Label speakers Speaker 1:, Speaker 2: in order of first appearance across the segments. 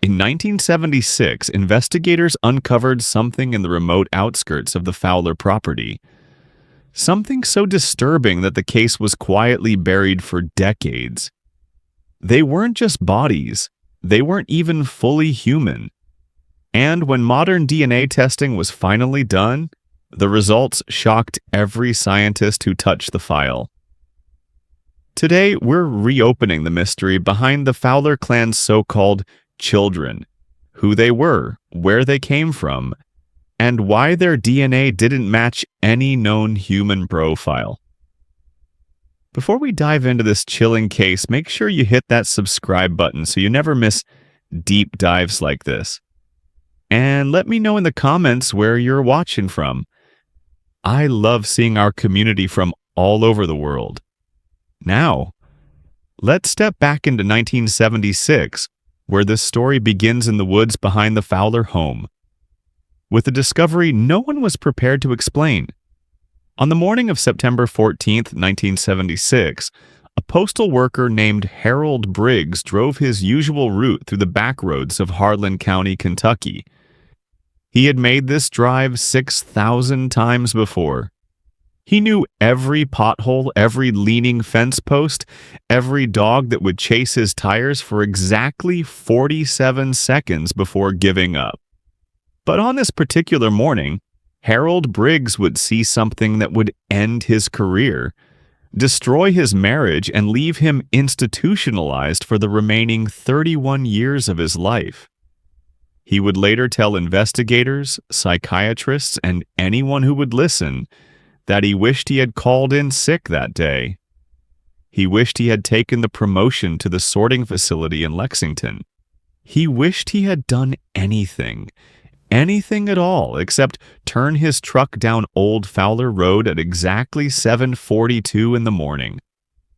Speaker 1: In 1976, investigators uncovered something in the remote outskirts of the Fowler property. Something so disturbing that the case was quietly buried for decades. They weren't just bodies, they weren't even fully human. And when modern DNA testing was finally done, the results shocked every scientist who touched the file. Today, we're reopening the mystery behind the Fowler clan's so-called children, who they were, where they came from, and why their DNA didn't match any known human profile. Before we dive into this chilling case, make sure you hit that subscribe button so you never miss deep dives like this. And let me know in the comments where you're watching from. I love seeing our community from all over the world. Now, let's step back into 1976, where this story begins in the woods behind the Fowler home, with a discovery no one was prepared to explain. On the morning of September 14, 1976, a postal worker named Harold Briggs drove his usual route through the back roads of Harlan County, Kentucky. He had made this drive 6,000 times before. He knew every pothole, every leaning fence post, every dog that would chase his tires for exactly 47 seconds before giving up. But on this particular morning, Harold Briggs would see something that would end his career, destroy his marriage, and leave him institutionalized for the remaining 31 years of his life. He would later tell investigators, psychiatrists, and anyone who would listen that he wished he had called in sick that day. He wished he had taken the promotion to the sorting facility in Lexington. He wished he had done anything at all, except turn his truck down Old Fowler Road at exactly 7:42 in the morning.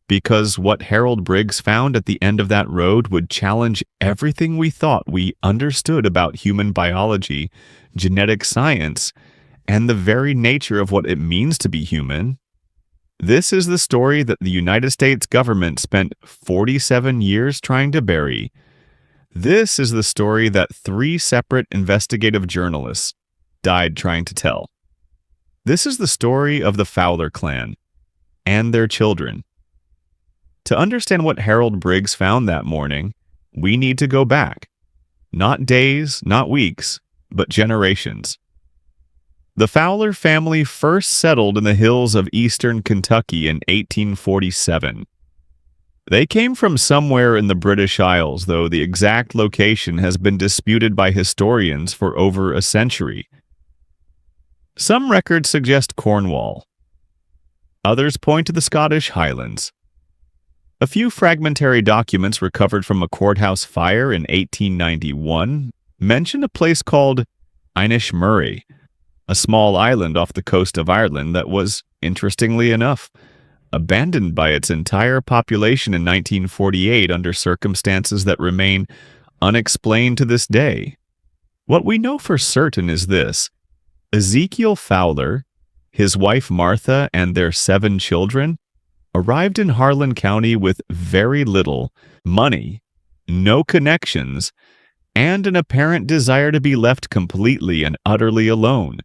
Speaker 1: Because what Harold Briggs found at the end of that road would challenge everything we thought we understood about human biology, genetic science, and the very nature of what it means to be human. This is the story that the United States government spent 47 years trying to bury. This is the story that 3 separate investigative journalists died trying to tell. This is the story of the Fowler clan and their children. To understand what Harold Briggs found that morning, we need to go back. Not days, not weeks, but generations. The Fowler family first settled in the hills of eastern Kentucky in 1847. They came from somewhere in the British Isles, though the exact location has been disputed by historians for over a century. Some records suggest Cornwall. Others point to the Scottish Highlands. A few fragmentary documents recovered from a courthouse fire in 1891 mention a place called Inishmurray, a small island off the coast of Ireland that was, interestingly enough, abandoned by its entire population in 1948 under circumstances that remain unexplained to this day. What we know for certain is this: Ezekiel Fowler, his wife Martha, and their 7 children arrived in Harlan County with very little money, no connections, and an apparent desire to be left completely and utterly alone.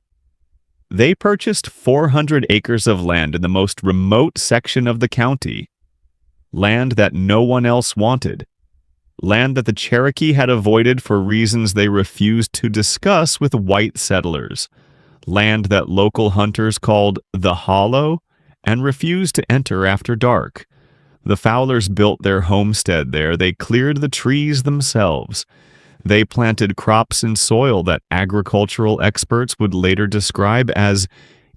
Speaker 1: They purchased 400 acres of land in the most remote section of the county, land that no one else wanted, land that the Cherokee had avoided for reasons they refused to discuss with white settlers, land that local hunters called the Hollow and refused to enter after dark. The Fowlers built their homestead there. They cleared the trees themselves. They planted crops in soil that agricultural experts would later describe as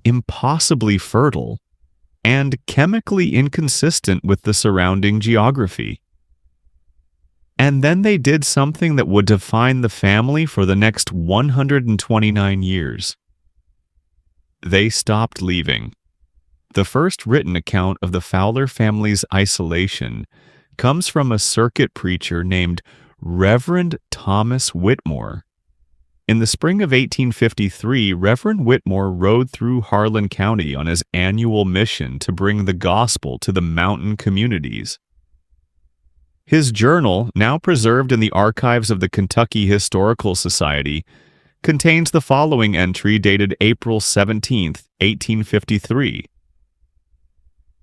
Speaker 1: impossibly fertile and chemically inconsistent with the surrounding geography. And then they did something that would define the family for the next 129 years. They stopped leaving. The first written account of the Fowler family's isolation comes from a circuit preacher named Reverend Thomas Whitmore. In the spring of 1853, Reverend Whitmore rode through Harlan County on his annual mission to bring the gospel to the mountain communities. His journal, now preserved in the archives of the Kentucky Historical Society, contains the following entry dated April 17, 1853.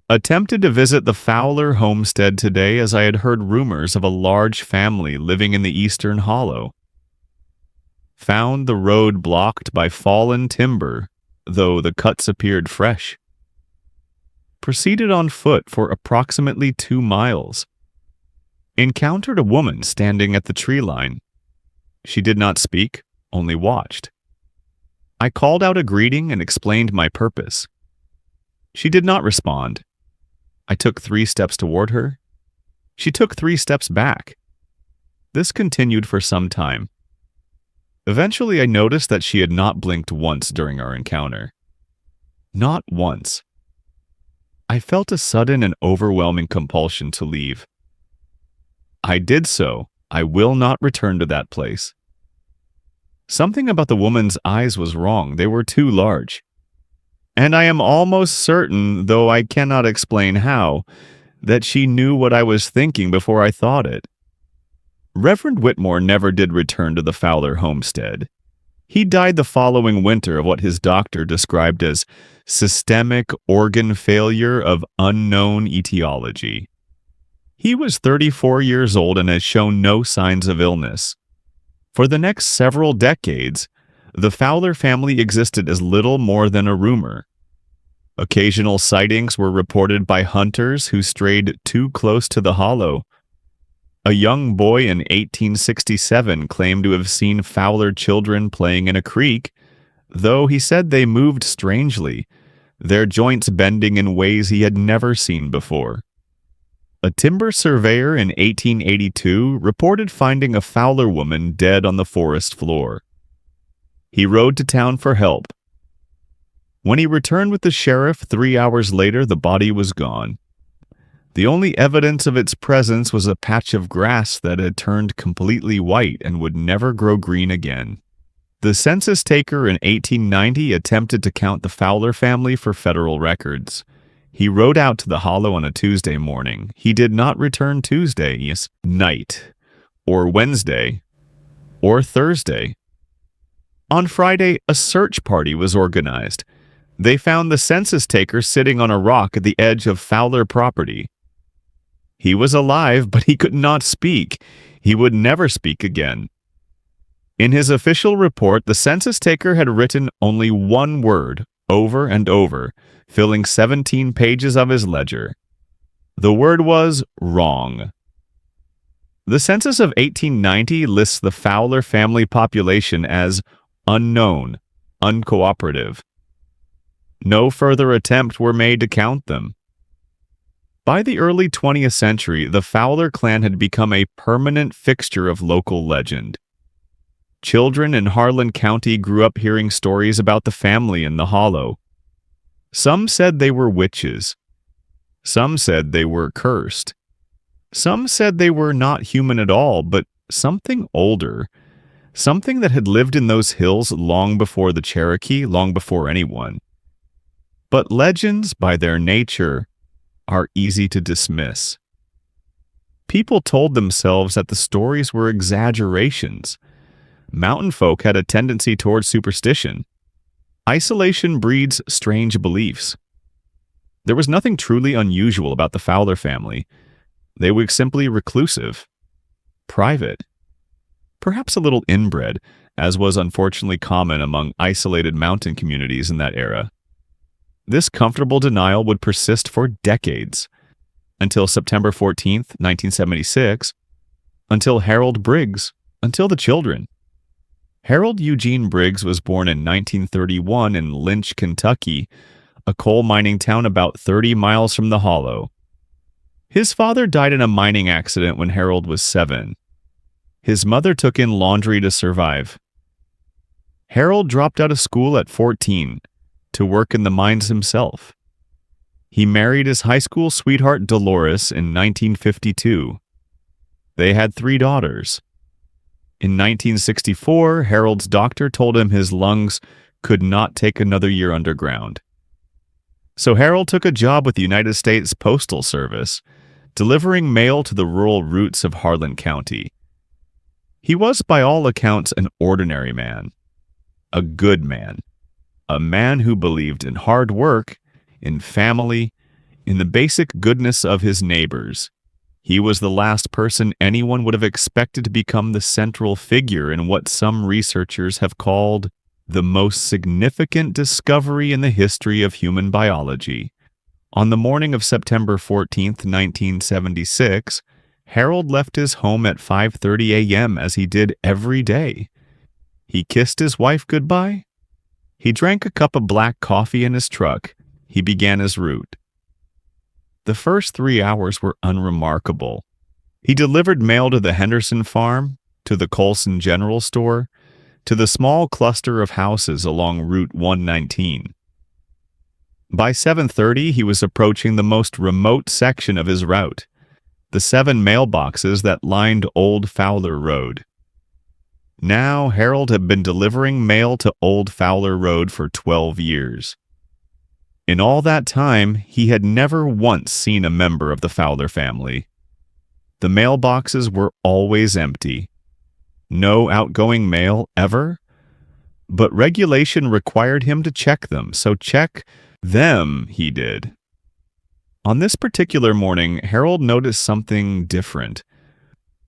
Speaker 1: Attempted to visit the Fowler homestead today as I had heard rumors of a large family living in the Eastern Hollow. Found the road blocked by fallen timber, though the cuts appeared fresh. Proceeded on foot for approximately 2 miles. Encountered a woman standing at the tree line. She did not speak, only watched. I called out a greeting and explained my purpose. She did not respond. I took 3 steps toward her. She took 3 steps back. This continued for some time. Eventually, I noticed that she had not blinked once during our encounter. Not once. I felt a sudden and overwhelming compulsion to leave. I did so. I will not return to that place. Something about the woman's eyes was wrong. They were too large. And I am almost certain, though I cannot explain how, that she knew what I was thinking before I thought it. Reverend Whitmore never did return to the Fowler homestead. He died the following winter of what his doctor described as systemic organ failure of unknown etiology. He was 34 years old and has shown no signs of illness. For the next several decades, the Fowler family existed as little more than a rumor. Occasional sightings were reported by hunters who strayed too close to the hollow. A young boy in 1867 claimed to have seen Fowler children playing in a creek, though he said they moved strangely, their joints bending in ways he had never seen before. A timber surveyor in 1882 reported finding a Fowler woman dead on the forest floor. He rode to town for help. When he returned with the sheriff 3 hours later, the body was gone. The only evidence of its presence was a patch of grass that had turned completely white and would never grow green again. The census taker in 1890 attempted to count the Fowler family for federal records. He rode out to the hollow on a Tuesday morning. He did not return Tuesday night, or Wednesday, or Thursday. On Friday, a search party was organized. They found the census taker sitting on a rock at the edge of Fowler property. He was alive, but he could not speak. He would never speak again. In his official report, the census taker had written only one word over and over, filling 17 pages of his ledger. The word was wrong. The census of 1890 lists the Fowler family population as unknown, uncooperative. No further attempt were made to count them. By the early 20th century, the Fowler clan had become a permanent fixture of local legend. Children in Harlan County grew up hearing stories about the family in the hollow. Some said they were witches. Some said they were cursed. Some said they were not human at all, but something older, something that had lived in those hills long before the Cherokee, long before anyone. But legends, by their nature, are easy to dismiss. People told themselves that the stories were exaggerations. Mountain folk had a tendency towards superstition. Isolation breeds strange beliefs. There was nothing truly unusual about the Fowler family. They were simply reclusive, private, perhaps a little inbred, as was unfortunately common among isolated mountain communities in that era. This comfortable denial would persist for decades, until September 14th, 1976, until Harold Briggs, until the children. Harold Eugene Briggs was born in 1931 in Lynch, Kentucky, a coal mining town about 30 miles from the hollow. His father died in a mining accident when Harold was 7. His mother took in laundry to survive. Harold dropped out of school at 14 to work in the mines himself. He married his high school sweetheart Dolores in 1952. They had 3 daughters. In 1964, Harold's doctor told him his lungs could not take another year underground. So Harold took a job with the United States Postal Service delivering mail to the rural roots of Harlan County. He was, by all accounts, an ordinary man, a good man, a man who believed in hard work, in family, in the basic goodness of his neighbors. He was the last person anyone would have expected to become the central figure in what some researchers have called the most significant discovery in the history of human biology. On the morning of September 14th, 1976, Harold left his home at 5:30 a.m. as he did every day. He kissed his wife goodbye. He drank a cup of black coffee in his truck. He began his route. The first 3 hours were unremarkable. He delivered mail to the Henderson farm, to the Colson General Store, to the small cluster of houses along Route 119. By 7:30, he was approaching the most remote section of his route, the 7 mailboxes that lined Old Fowler Road. Now, Harold had been delivering mail to Old Fowler Road for 12 years. In all that time, he had never once seen a member of the Fowler family. The mailboxes were always empty. No outgoing mail ever, but regulation required him to check them, so check them he did. On this particular morning, Harold noticed something different.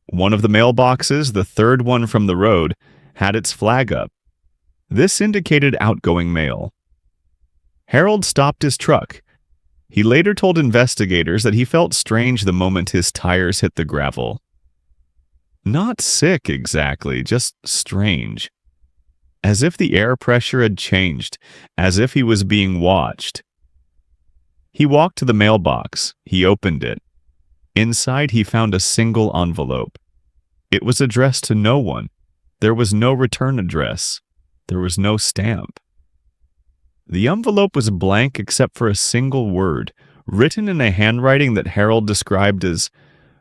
Speaker 1: One of the mailboxes, the third one from the road, had its flag up. This indicated outgoing mail. Harold stopped his truck. He later told investigators that he felt strange the moment his tires hit the gravel. Not sick exactly, just strange. As if the air pressure had changed, as if he was being watched. He walked to the mailbox. He opened it. Inside, he found a single envelope. It was addressed to no one. There was no return address. There was no stamp. The envelope was blank except for a single word, written in a handwriting that Harold described as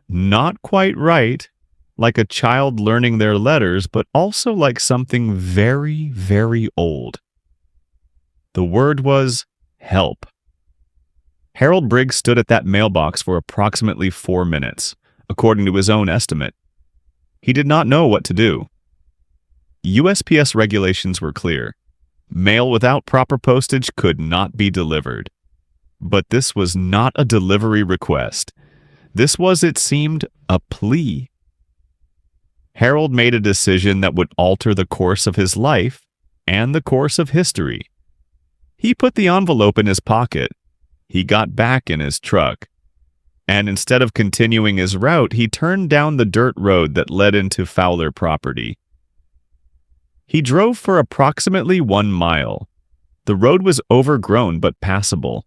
Speaker 1: not quite right, like a child learning their letters, but also like something very, very old. The word was help. Harold Briggs stood at that mailbox for approximately 4 minutes, according to his own estimate. He did not know what to do. USPS regulations were clear. Mail without proper postage could not be delivered. But this was not a delivery request. This was, it seemed, a plea. Harold made a decision that would alter the course of his life and the course of history. He put the envelope in his pocket. He got back in his truck. And instead of continuing his route, he turned down the dirt road that led into Fowler property. He drove for approximately 1 mile. The road was overgrown but passable.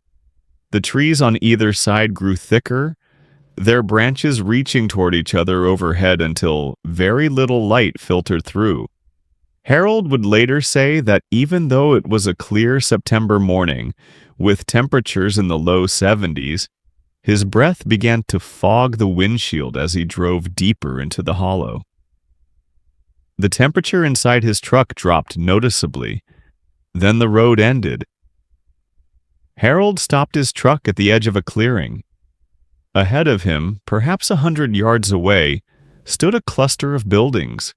Speaker 1: The trees on either side grew thicker, their branches reaching toward each other overhead until very little light filtered through. Harold would later say that even though it was a clear September morning, with temperatures in the low 70s, his breath began to fog the windshield as he drove deeper into the hollow. The temperature inside his truck dropped noticeably. Then the road ended. Harold stopped his truck at the edge of a clearing. Ahead of him, perhaps 100 yards away, stood a cluster of buildings.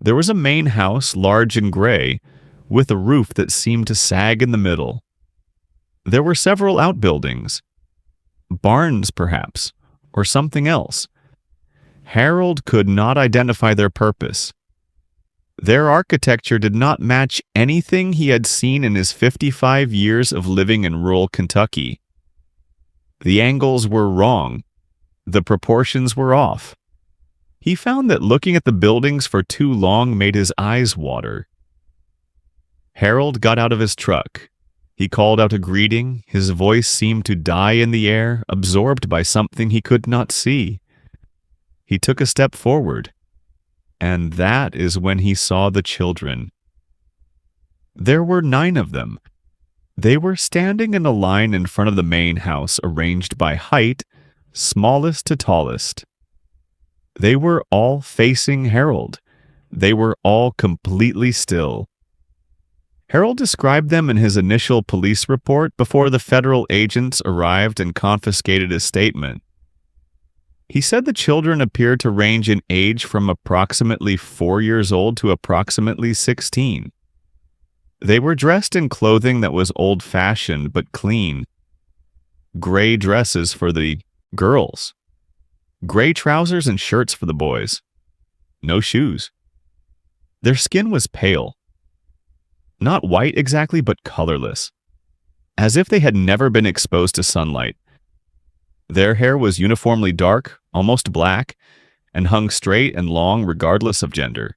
Speaker 1: There was a main house, large and gray, with a roof that seemed to sag in the middle. There were several outbuildings. Barns, perhaps, or something else. Harold could not identify their purpose. Their architecture did not match anything he had seen in his 55 years of living in rural Kentucky. The angles were wrong. The proportions were off. He found that looking at the buildings for too long made his eyes water. Harold got out of his truck. He called out a greeting. His voice seemed to die in the air, absorbed by something he could not see. He took a step forward, and that is when he saw the children. There were 9 of them. They were standing in a line in front of the main house, arranged by height, smallest to tallest. They were all facing Harold. They were all completely still. Harold described them in his initial police report before the federal agents arrived and confiscated his statement. He said the children appeared to range in age from approximately 4 years old to approximately 16. They were dressed in clothing that was old-fashioned but clean. Gray dresses for the girls. Gray trousers and shirts for the boys. No shoes. Their skin was pale. Not white exactly, but colorless, as if they had never been exposed to sunlight. Their hair was uniformly dark, almost black, and hung straight and long regardless of gender.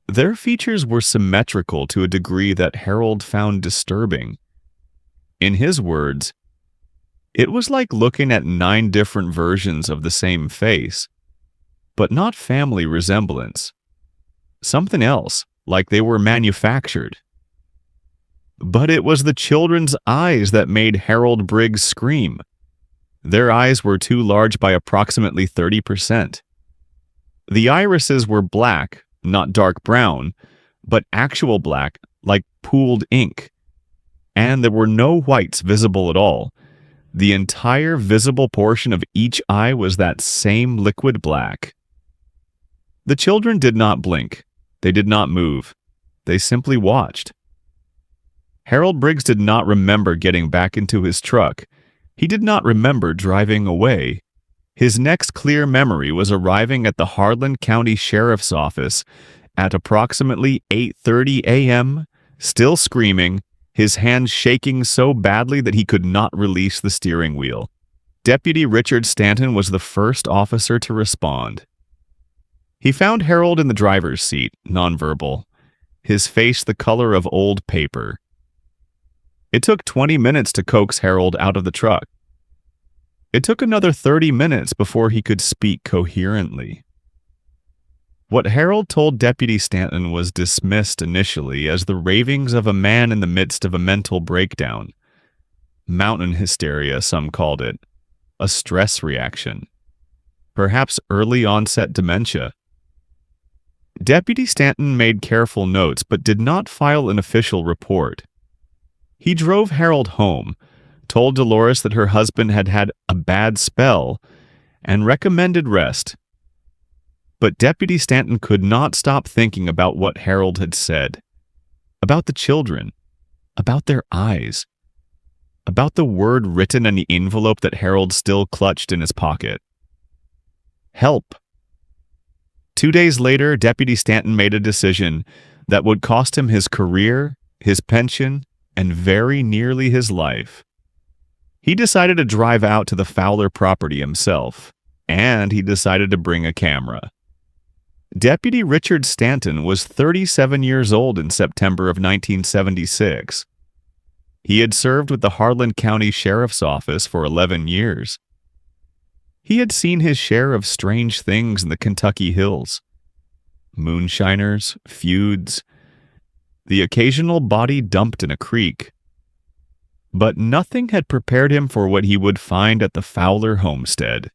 Speaker 1: Their features were symmetrical to a degree that Harold found disturbing. In his words, it was like looking at 9 different versions of the same face, but not family resemblance. Something else, like they were manufactured. But it was the children's eyes that made Harold Briggs scream. Their eyes were too large by approximately 30%. The irises were black, not dark brown, but actual black, like pooled ink. And there were no whites visible at all. The entire visible portion of each eye was that same liquid black. The children did not blink. They did not move. They simply watched. Harold Briggs did not remember getting back into his truck. He did not remember driving away. His next clear memory was arriving at the Harlan County Sheriff's Office at approximately 8:30 a.m., still screaming, his hands shaking so badly that he could not release the steering wheel. Deputy Richard Stanton was the first officer to respond. He found Harold in the driver's seat, nonverbal, his face the color of old paper. It took 20 minutes to coax Harold out of the truck. It took another 30 minutes before he could speak coherently. What Harold told Deputy Stanton was dismissed initially as the ravings of a man in the midst of a mental breakdown. Mountain hysteria, some called it. A stress reaction. Perhaps early onset dementia. Deputy Stanton made careful notes but did not file an official report. He drove Harold home, told Dolores that her husband had had a bad spell, and recommended rest. But Deputy Stanton could not stop thinking about what Harold had said, about the children, about their eyes, about the word written in the envelope that Harold still clutched in his pocket. Help. 2 days later, Deputy Stanton made a decision that would cost him his career, his pension, and very nearly his life. He decided to drive out to the Fowler property himself, and he decided to bring a camera. Deputy Richard Stanton was 37 years old in September of 1976. He had served with the Harlan County Sheriff's Office for 11 years. He had seen his share of strange things in the Kentucky hills. Moonshiners, feuds, the occasional body dumped in a creek. But nothing had prepared him for what he would find at the Fowler homestead.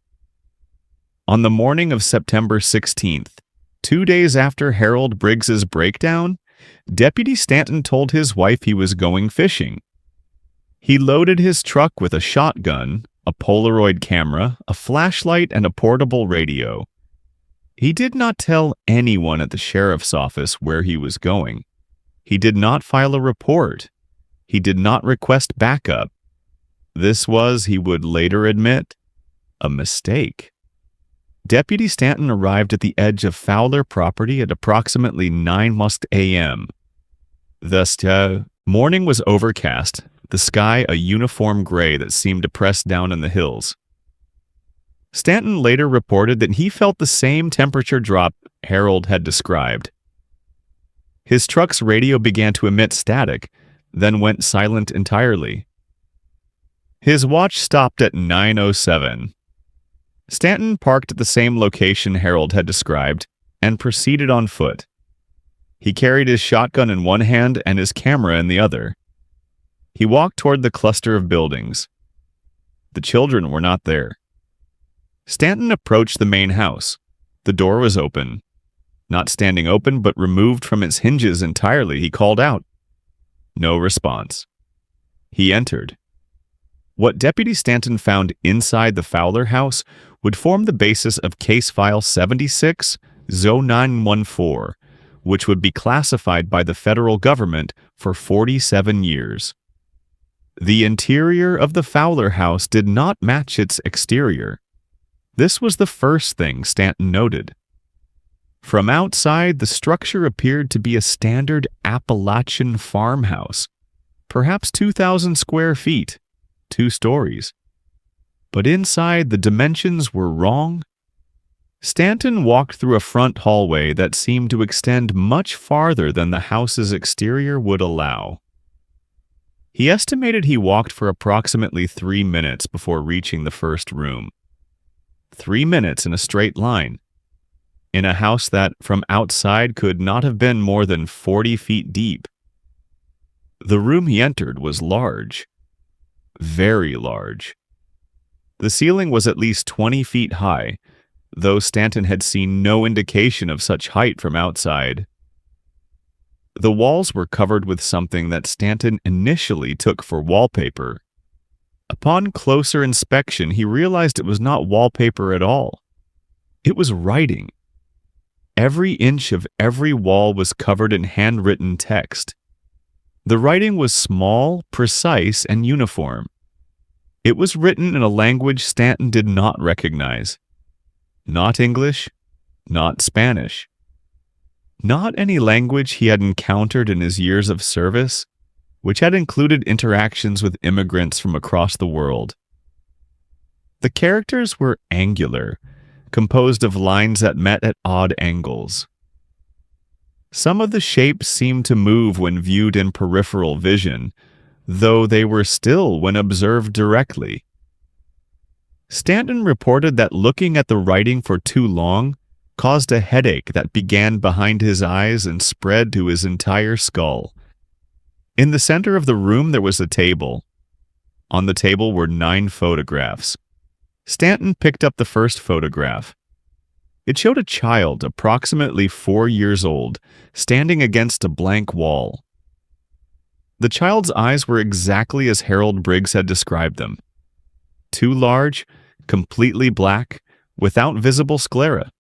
Speaker 1: On the morning of September 16th, 2 days after Harold Briggs's breakdown, Deputy Stanton told his wife he was going fishing. He loaded his truck with a shotgun, a Polaroid camera, a flashlight, and a portable radio. He did not tell anyone at the sheriff's office where he was going. He did not file a report. He did not request backup. This was, he would later admit, a mistake. Deputy Stanton arrived at the edge of Fowler property at approximately 9 a.m. The morning was overcast, the sky a uniform gray that seemed to press down in the hills. Stanton later reported that he felt the same temperature drop Harold had described. His truck's radio began to emit static, then went silent entirely. His watch stopped at 9:07. Stanton parked at the same location Harold had described and proceeded on foot. He carried his shotgun in one hand and his camera in the other. He walked toward the cluster of buildings. The children were not there. Stanton approached the main house. The door was open. Not standing open, but removed from its hinges entirely, he called out. No response. He entered. What Deputy Stanton found inside the Fowler house would form the basis of Case File 76-0914, which would be classified by the federal government for 47 years. The interior of the Fowler house did not match its exterior. This was the first thing Stanton noted. From outside, the structure appeared to be a standard Appalachian farmhouse, perhaps 2,000 square feet, 2 stories. But inside, the dimensions were wrong. Stanton walked through a front hallway that seemed to extend much farther than the house's exterior would allow. He estimated he walked for approximately 3 minutes before reaching the first room. 3 minutes in a straight line, in a house that, from outside, could not have been more than 40 feet deep. The room he entered was large, very large. The ceiling was at least 20 feet high, though Stanton had seen no indication of such height from outside. The walls were covered with something that Stanton initially took for wallpaper. Upon closer inspection, he realized it was not wallpaper at all. It was writing. Every inch of every wall was covered in handwritten text. The writing was small, precise, and uniform. It was written in a language Stanton did not recognize. Not English, not Spanish. Not any language he had encountered in his years of service, which had included interactions with immigrants from across the world. The characters were angular, composed of lines that met at odd angles. Some of the shapes seemed to move when viewed in peripheral vision, though they were still when observed directly. Stanton reported that looking at the writing for too long caused a headache that began behind his eyes and spread to his entire skull. In the center of the room there was a table. On the table were 9 photographs. Stanton picked up the first photograph. It showed a child approximately 4 years old, standing against a blank wall. The child's eyes were exactly as Harold Briggs had described them. Too large, completely black, without visible sclera.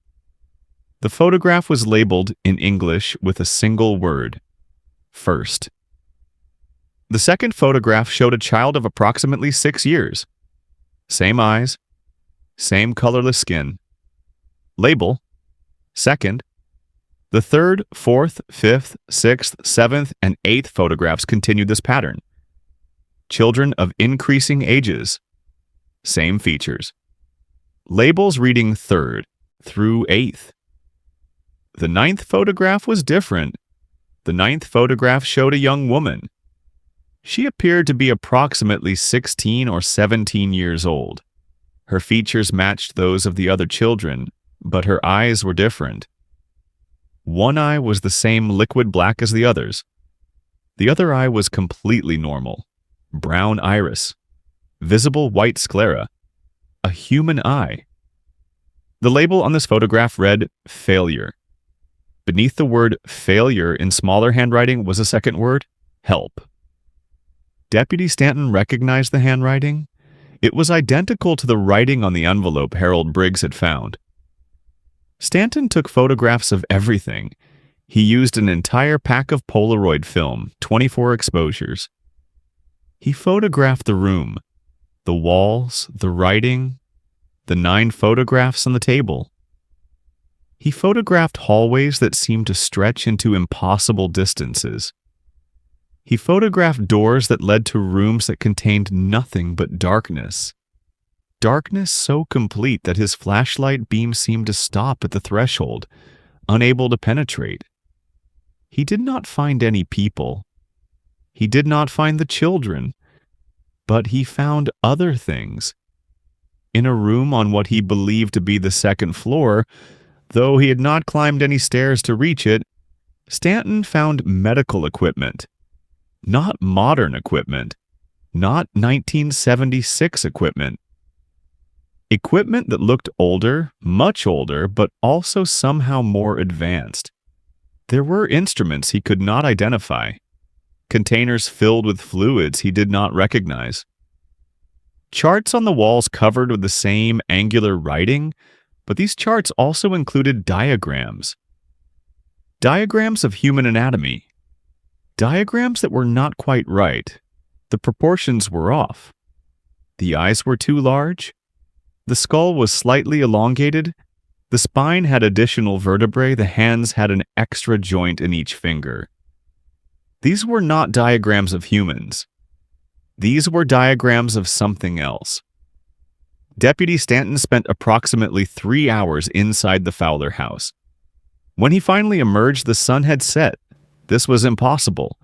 Speaker 1: The photograph was labeled in English with a single word: first. The second photograph showed a child of approximately 6 years. Same eyes, same colorless skin. Label: second. The third, fourth, fifth, sixth, seventh, and 8th photographs continued this pattern. Children of increasing ages. Same features. Labels reading 3rd through 8th. The 9th photograph was different. The 9th photograph showed a young woman. She appeared to be approximately 16 or 17 years old. Her features matched those of the other children, but her eyes were different. One eye was the same liquid black as the others. The other eye was completely normal. Brown iris. Visible white sclera. A human eye. The label on this photograph read, failure. Beneath the word failure in smaller handwriting was a second word, help. Deputy Stanton recognized the handwriting. It was identical to the writing on the envelope Harold Briggs had found. Stanton took photographs of everything. He used an entire pack of Polaroid film, 24 exposures. He photographed the room, the walls, the writing, the 9 photographs on the table. He photographed hallways that seemed to stretch into impossible distances. He photographed doors that led to rooms that contained nothing but darkness. Darkness so complete that his flashlight beam seemed to stop at the threshold, unable to penetrate. He did not find any people. He did not find the children. But he found other things. In a room on what he believed to be the 2nd floor, though he had not climbed any stairs to reach it, Stanton found medical equipment. Not modern equipment. Not 1976 equipment. Equipment that looked older, much older, but also somehow more advanced. There were instruments he could not identify. Containers filled with fluids he did not recognize. Charts on the walls covered with the same angular writing, but these charts also included diagrams. Diagrams of human anatomy. Diagrams that were not quite right. The proportions were off. The eyes were too large. The skull was slightly elongated. The spine had additional vertebrae. The hands had an extra joint in each finger. These were not diagrams of humans. These were diagrams of something else. Deputy Stanton spent approximately 3 hours inside the Fowler house. When he finally emerged, the sun had set. This was impossible.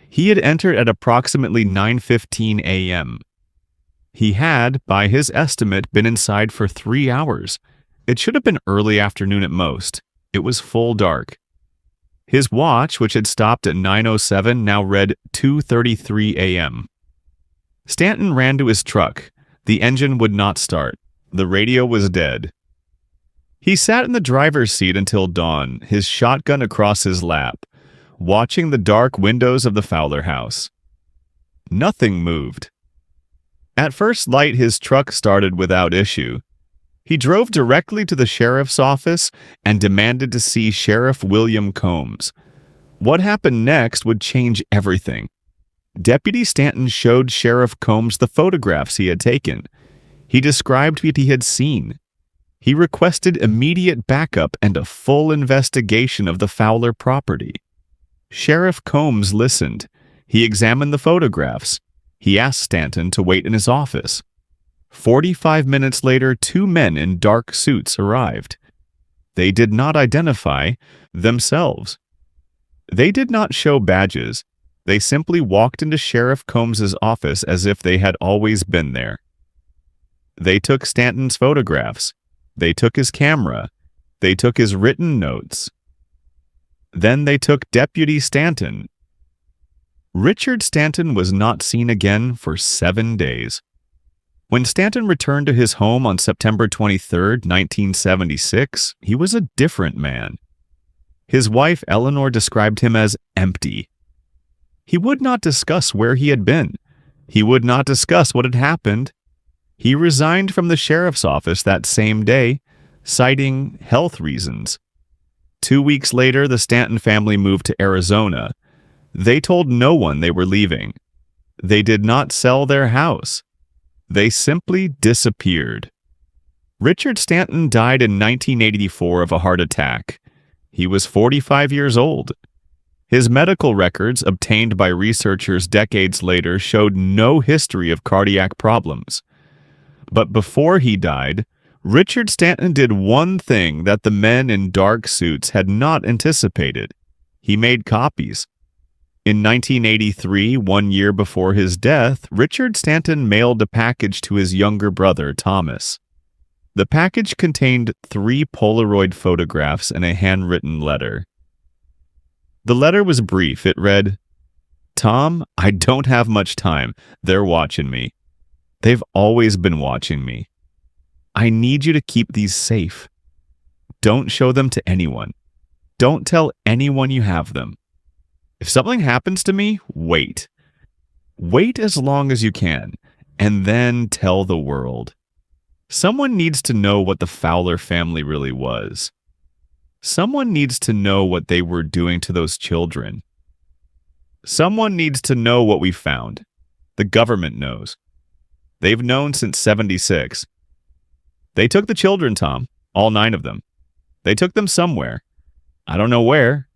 Speaker 1: He had entered at approximately 9:15 a.m. He had, by his estimate, been inside for 3 hours. It should have been early afternoon at most. It was full dark. His watch, which had stopped at 9:07, now read 2:33 a.m. Stanton ran to his truck. The engine would not start. The radio was dead. He sat in the driver's seat until dawn, his shotgun across his lap, watching the dark windows of the Fowler house. Nothing moved. At first light, his truck started without issue. He drove directly to the sheriff's office and demanded to see Sheriff William Combs. What happened next would change everything. Deputy Stanton showed Sheriff Combs the photographs he had taken. He described what he had seen. He requested immediate backup and a full investigation of the Fowler property. Sheriff Combs listened. He examined the photographs. He asked Stanton to wait in his office. 45 minutes later, 2 men in dark suits arrived. They did not identify themselves. They did not show badges. They simply walked into Sheriff Combs's office as if they had always been there. They took Stanton's photographs. They took his camera. They took his written notes. Then they took Deputy Stanton. Richard Stanton was not seen again for 7 days. When Stanton returned to his home on September 23, 1976, he was a different man. His wife, Eleanor, described him as empty. He would not discuss where he had been. He would not discuss what had happened. He resigned from the sheriff's office that same day, citing health reasons. 2 weeks later, the Stanton family moved to Arizona. They told no one they were leaving. They did not sell their house. They simply disappeared. Richard Stanton died in 1984 of a heart attack. He was 45 years old. His medical records, obtained by researchers decades later, showed no history of cardiac problems. But before he died, Richard Stanton did one thing that the men in dark suits had not anticipated. He made copies. In 1983, 1 year before his death, Richard Stanton mailed a package to his younger brother, Thomas. The package contained 3 Polaroid photographs and a handwritten letter. The letter was brief. It read, "Tom, I don't have much time. They're watching me. They've always been watching me. I need you to keep these safe. Don't show them to anyone. Don't tell anyone you have them. If something happens to me, wait. Wait as long as you can, and then tell the world. Someone needs to know what the Fowler family really was. Someone needs to know what they were doing to those children. Someone needs to know what we found. The government knows. They've known since '76. They took the children, Tom, all 9 of them. They took them somewhere. I don't know where,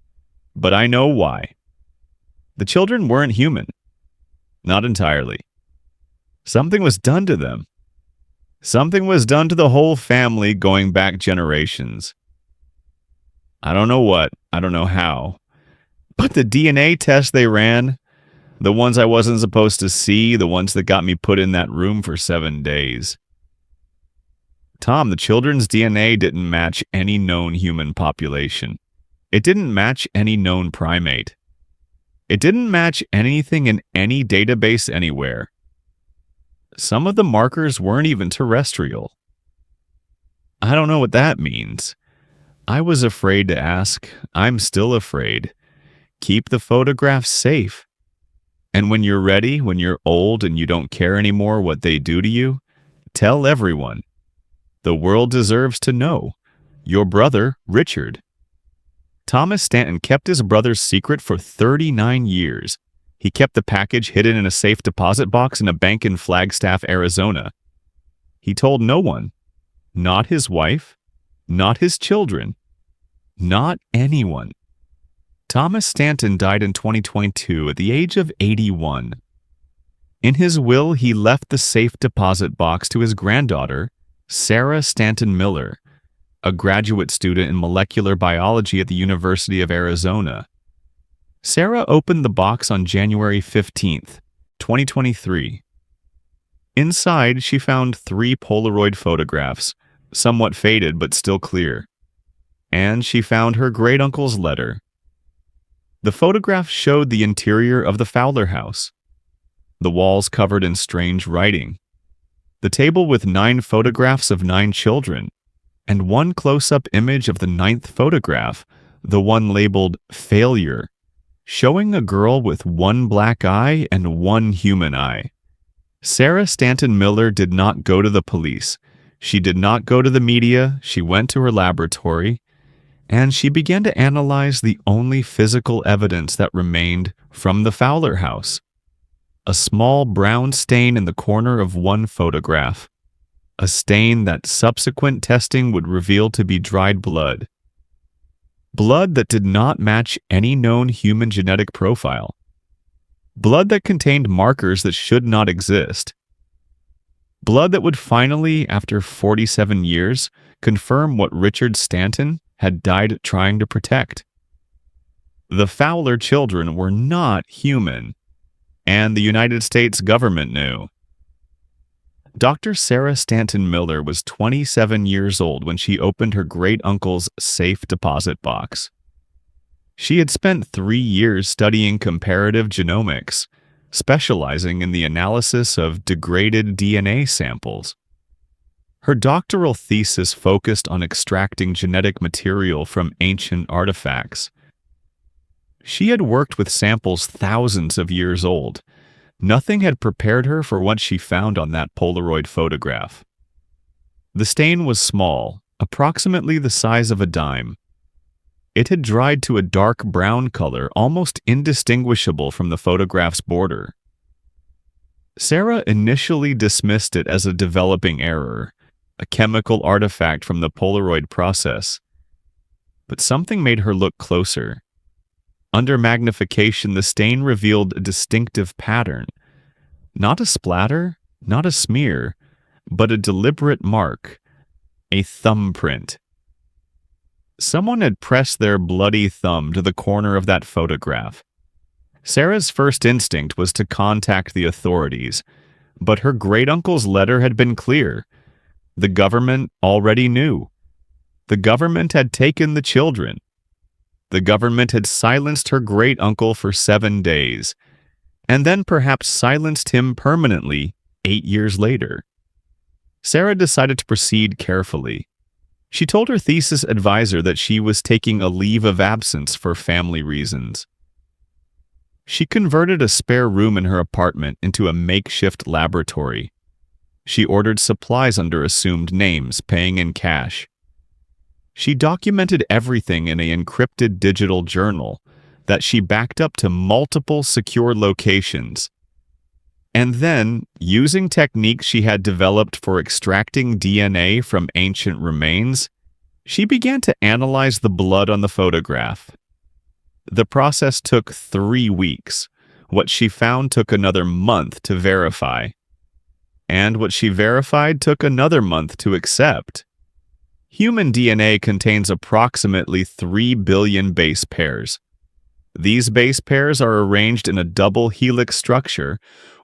Speaker 1: but I know why. The children weren't human. Not entirely. Something was done to them. Something was done to the whole family going back generations. I don't know what, I don't know how, but the DNA tests they ran, the ones I wasn't supposed to see, the ones that got me put in that room for 7 days. Tom, the children's DNA didn't match any known human population. It didn't match any known primate. It didn't match anything in any database anywhere. Some of the markers weren't even terrestrial. I don't know what that means. I was afraid to ask. I'm still afraid. Keep the photographs safe. And when you're ready, when you're old and you don't care anymore what they do to you, tell everyone. The world deserves to know. Your brother, Richard. Thomas Stanton kept his brother's secret for 39 years. He kept the package hidden in a safe deposit box in a bank in Flagstaff, Arizona. He told no one, not his wife, not his children, not anyone. Thomas Stanton died in 2022 at the age of 81. In his will, he left the safe deposit box to his granddaughter, Sarah Stanton Miller, a graduate student in molecular biology at the University of Arizona. Sarah opened the box on January 15th, 2023. Inside, she found 3 Polaroid photographs, somewhat faded but still clear. And she found her great-uncle's letter. The photographs showed the interior of the Fowler house, the walls covered in strange writing, the table with 9 photographs of 9 children, and one close-up image of the 9th photograph, the one labeled Failure, showing a girl with 1 black eye and 1 human eye. Sarah Stanton Miller did not go to the police. She did not go to the media. She went to her laboratory, and she began to analyze the only physical evidence that remained from the Fowler house. A small brown stain in the corner of one photograph. A stain that subsequent testing would reveal to be dried blood. Blood that did not match any known human genetic profile. Blood that contained markers that should not exist. Blood that would finally, after 47 years, confirm what Richard Stanton had died trying to protect. The Fowler children were not human, and the United States government knew. Dr. Sarah Stanton Miller was 27 years old when she opened her great-uncle's safe deposit box. She had spent 3 years studying comparative genomics, specializing in the analysis of degraded DNA samples. Her doctoral thesis focused on extracting genetic material from ancient artifacts. She had worked with samples thousands of years old. Nothing had prepared her for what she found on that Polaroid photograph. The stain was small, approximately the size of a dime. It had dried to a dark brown color, almost indistinguishable from the photograph's border. Sarah initially dismissed it as a developing error, a chemical artifact from the Polaroid process. But something made her look closer. Under magnification, the stain revealed a distinctive pattern. Not a splatter, not a smear, but a deliberate mark, a thumbprint. Someone had pressed their bloody thumb to the corner of that photograph. Sarah's first instinct was to contact the authorities, but her great-uncle's letter had been clear. The government already knew. The government had taken the children. The government had silenced her great-uncle for 7 days, and then perhaps silenced him permanently 8 years later. Sarah decided to proceed carefully. She told her thesis advisor that she was taking a leave of absence for family reasons. She converted a spare room in her apartment into a makeshift laboratory. She ordered supplies under assumed names, paying in cash. She documented everything in an encrypted digital journal that she backed up to multiple secure locations. And then, using techniques she had developed for extracting DNA from ancient remains, she began to analyze the blood on the photograph. The process took 3 weeks. What she found took another month to verify. And what she verified took another month to accept. Human DNA contains approximately 3 billion base pairs. These base pairs are arranged in a double helix structure,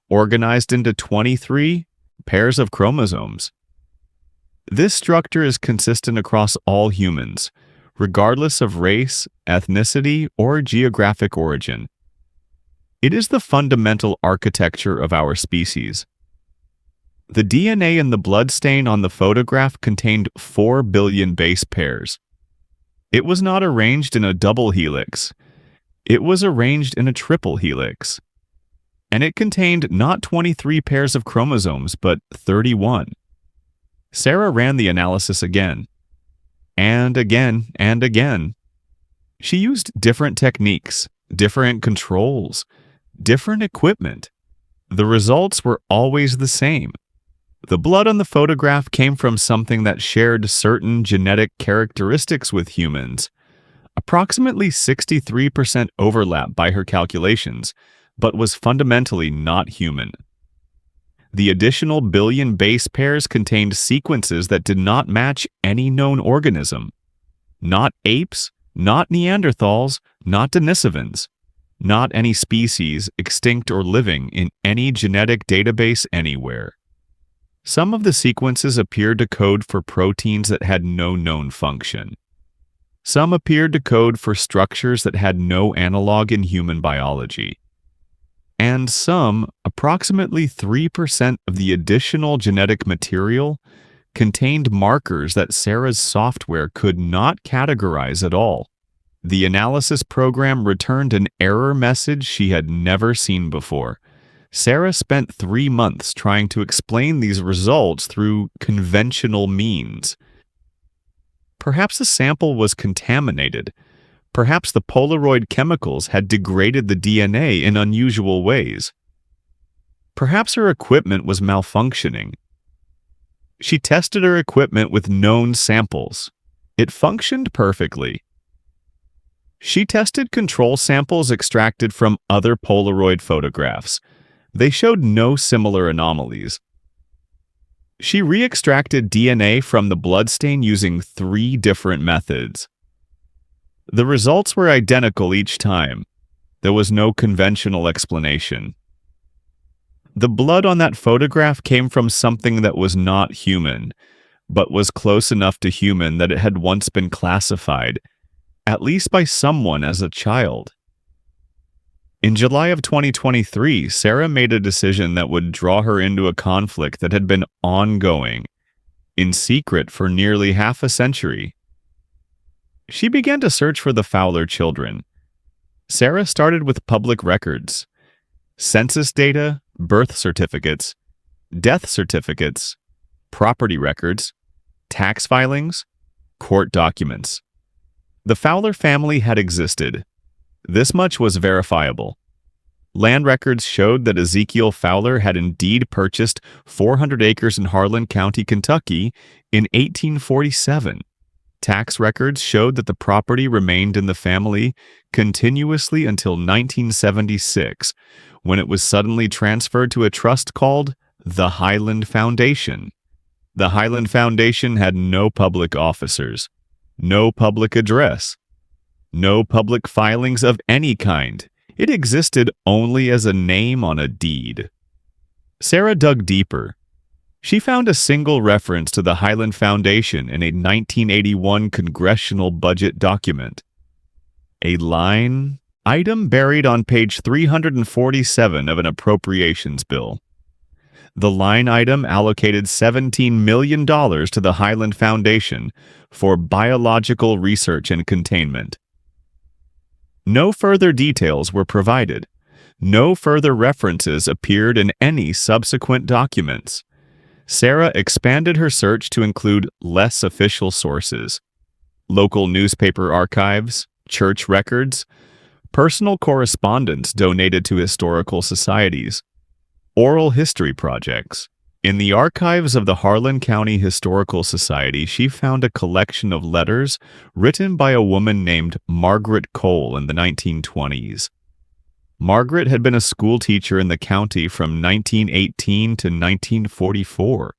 Speaker 1: organized into 23 pairs of chromosomes. This structure is consistent across all humans, regardless of race, ethnicity, or geographic origin. It is the fundamental architecture of our species. The DNA in the bloodstain on the photograph contained 4 billion base pairs. It was not arranged in a double helix. It was arranged in a triple helix. and it contained not 23 pairs of chromosomes, but 31. Sarah ran the analysis again, and again, and again. She used different techniques, different controls, different equipment. The results were always the same. The blood on the photograph came from something that shared certain genetic characteristics with humans. Approximately 63% overlap by her calculations, but was fundamentally not human. The additional billion base pairs contained sequences that did not match any known organism. Not apes, not Neanderthals, not Denisovans. Not any species, extinct or living, in any genetic database anywhere. Some of the sequences appeared to code for proteins that had no known function. Some appeared to code for structures that had no analog in human biology. And some, approximately 3% of the additional genetic material, contained markers that Sarah's software could not categorize at all. The analysis program returned an error message she had never seen before. Sarah spent 3 months trying to explain these results through conventional means. Perhaps the sample was contaminated. Perhaps the Polaroid chemicals had degraded the DNA in unusual ways. Perhaps her equipment was malfunctioning. She tested her equipment with known samples. It functioned perfectly. She tested control samples extracted from other Polaroid photographs. They showed no similar anomalies. She re-extracted DNA from the bloodstain using 3 different methods. The results were identical each time. There was no conventional explanation. The blood on that photograph came from something that was not human, but was close enough to human that it had once been classified, at least by someone, as a child. In July of 2023, Sarah made a decision that would draw her into a conflict that had been ongoing, in secret for nearly half a century. She began to search for the Fowler children. Sarah started with public records, census data, birth certificates, death certificates, property records, tax filings, court documents. The Fowler family had existed. This much was verifiable. Land records showed that Ezekiel Fowler had indeed purchased 400 acres in Harlan County, Kentucky in 1847. Tax records showed that the property remained in the family continuously until 1976, when it was suddenly transferred to a trust called the Highland Foundation. The Highland Foundation had no public officers, no public address, no public filings of any kind. It existed only as a name on a deed. Sarah dug deeper. She found a single reference to the Highland Foundation in a 1981 congressional budget document. A line item buried on page 347 of an appropriations bill. The line item allocated $17 million to the Highland Foundation for biological research and containment. No further details were provided. No further references appeared in any subsequent documents. Sarah expanded her search to include less official sources, local newspaper archives, church records, personal correspondence donated to historical societies, oral history projects. In the archives of the Harlan County Historical Society, she found a collection of letters written by a woman named Margaret Cole in the 1920s. Margaret had been a school teacher in the county from 1918 to 1944.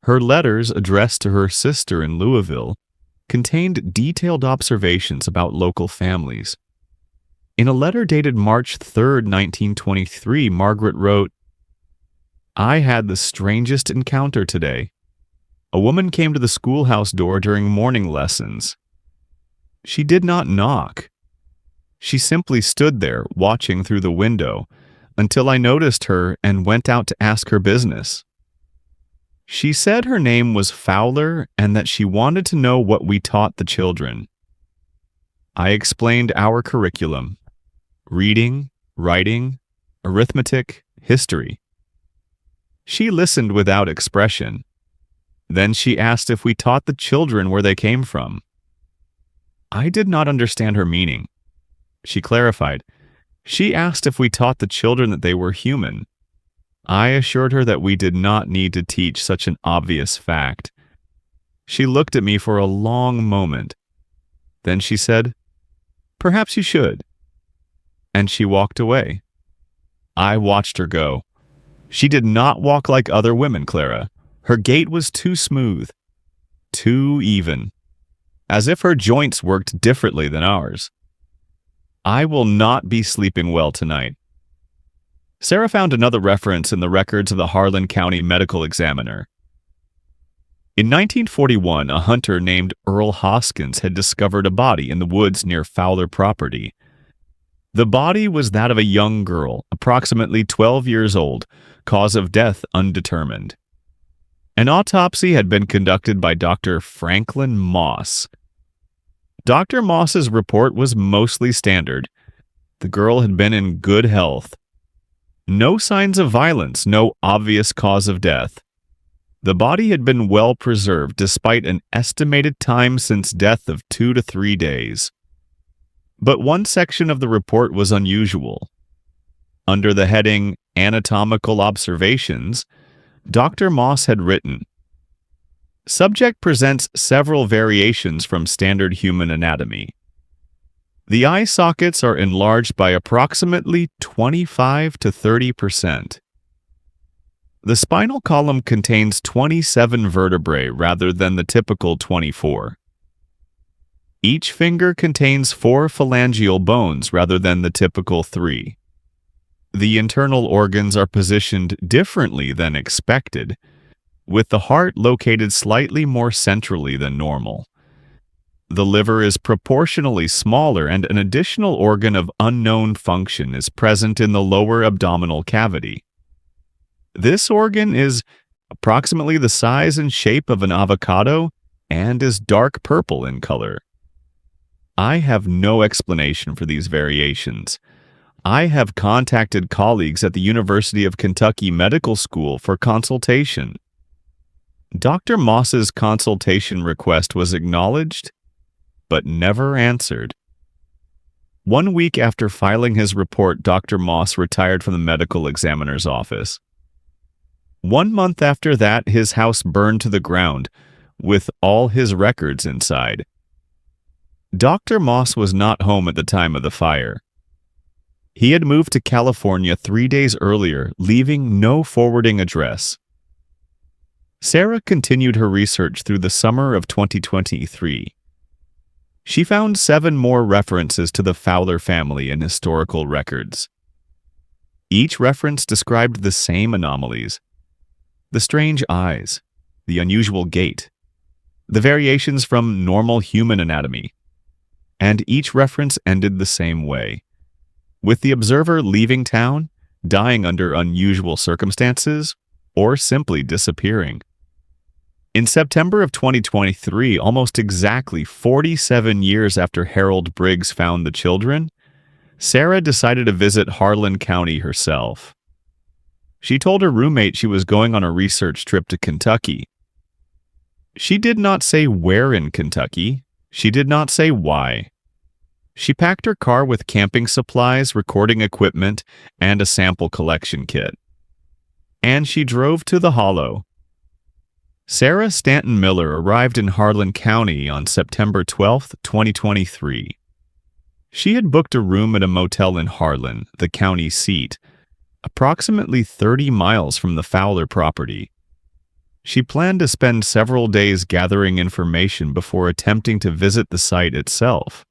Speaker 1: Her letters, addressed to her sister in Louisville, contained detailed observations about local families. In a letter dated March 3, 1923, Margaret wrote, "I had the strangest encounter today. A woman came to the schoolhouse door during morning lessons. She did not knock. She simply stood there, watching through the window, until I noticed her and went out to ask her business. She said her name was Fowler and that she wanted to know what we taught the children. I explained our curriculum: reading, writing, arithmetic, history. She listened without expression. Then she asked if we taught the children where they came from. I did not understand her meaning. She clarified. She asked if we taught the children that they were human. I assured her that we did not need to teach such an obvious fact. She looked at me for a long moment. Then she said, "Perhaps you should." And she walked away. I watched her go. She did not walk like other women, Clara. Her gait was too smooth, too even, as if her joints worked differently than ours. I will not be sleeping well tonight. Sarah found another reference in the records of the Harlan County Medical Examiner. In 1941, a hunter named Earl Hoskins had discovered a body in the woods near Fowler property. The body was that of a young girl, approximately 12 years old, cause of death undetermined. An autopsy had been conducted by Dr. Franklin Moss. Dr. Moss's report was mostly standard. The girl had been in good health. No signs of violence, no obvious cause of death. The body had been well preserved despite an estimated time since death of 2 to 3 days. But one section of the report was unusual. Under the heading Anatomical Observations, Dr. Moss had written, "Subject presents several variations from standard human anatomy. The eye sockets are enlarged by approximately 25 to 30%. The spinal column contains 27 vertebrae rather than the typical 24. Each finger contains 4 phalangeal bones rather than the typical 3. The internal organs are positioned differently than expected, with the heart located slightly more centrally than normal. The liver is proportionally smaller and an additional organ of unknown function is present in the lower abdominal cavity. This organ is approximately the size and shape of an avocado and is dark purple in color. I have no explanation for these variations. I have contacted colleagues at the University of Kentucky Medical School for consultation. Dr. Moss's consultation request was acknowledged, but never answered. 1 week after filing his report, Dr. Moss retired from the medical examiner's office. 1 month after that, his house burned to the ground, with all his records inside. Dr. Moss was not home at the time of the fire. He had moved to California 3 days earlier, leaving no forwarding address. Sarah continued her research through the summer of 2023. She found 7 more references to the Fowler family in historical records. Each reference described the same anomalies: the strange eyes, the unusual gait, the variations from normal human anatomy, and each reference ended the same way, with the observer leaving town, dying under unusual circumstances, or simply disappearing. In September of 2023, almost exactly 47 years after Harold Briggs found the children, Sarah decided to visit Harlan County herself. She told her roommate she was going on a research trip to Kentucky. She did not say where in Kentucky. She did not say why. She packed her car with camping supplies, recording equipment, and a sample collection kit. And she drove to the Hollow. Sarah Stanton Miller arrived in Harlan County on September 12, 2023. She had booked a room at a motel in Harlan, the county seat, approximately 30 miles from the Fowler property. She planned to spend several days gathering information before attempting to visit the site itself.